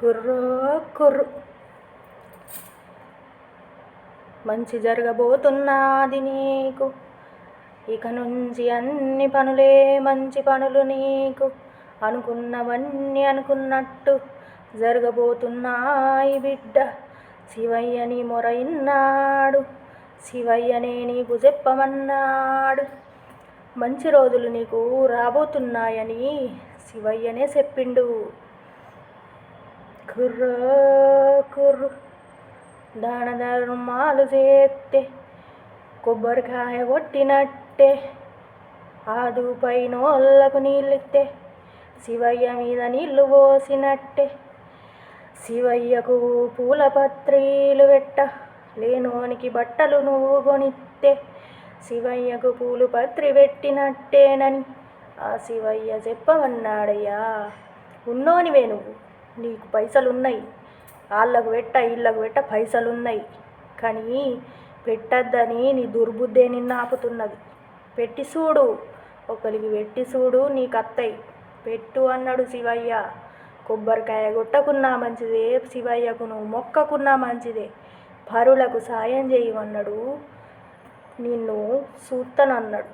కుర్రో కుర్రు మంచి జరగబోతున్నది నీకు, ఇక నుంచి అన్ని పనులే మంచి పనులు నీకు. అనుకున్నవన్నీ అనుకున్నట్టు జరగబోతున్నాయి బిడ్డ. శివయ్యని మొర ఇన్నాడు, శివయ్యనే నీకు చెప్పమన్నాడు. మంచి రోజులు నీకు రాబోతున్నాయని శివయ్యనే చెప్పిండు. కుర్రో కుర్రు దాన ధర్మాలు చేస్తే కొబ్బరికాయ కొట్టినట్టే, ఆదుపైనోళ్ళకు నీళ్ళిస్తే శివయ్య మీద నీళ్లు పోసినట్టే. శివయ్యకు పూల పత్రీలు పెట్ట లేనోనికి బట్టలు నువ్వు కొనిస్తే శివయ్యకు పూలు పత్రి పెట్టినట్టేనని ఆ శివయ్య చెప్పమన్నాడయ్యా. ఉన్నోనివే నువ్వు, నీకు పైసలున్నాయి, వాళ్ళకు పెట్ట వీళ్ళకు పెట్ట పైసలున్నాయి, కానీ పెట్టద్దని నీ దుర్బుద్ధే నిన్ను ఆపుతున్నది. పెట్టి చూడు, ఒకరికి పెట్టి చూడు, నీకు అత్తయి. పెట్టు అన్నాడు శివయ్య. కొబ్బరికాయ కొట్టకున్నా మంచిదే, శివయ్యకు నువ్వు మొక్కకున్నా మంచిదే, పరులకు సాయం చేయమన్నాడు, నిన్ను చూస్తానన్నాడు.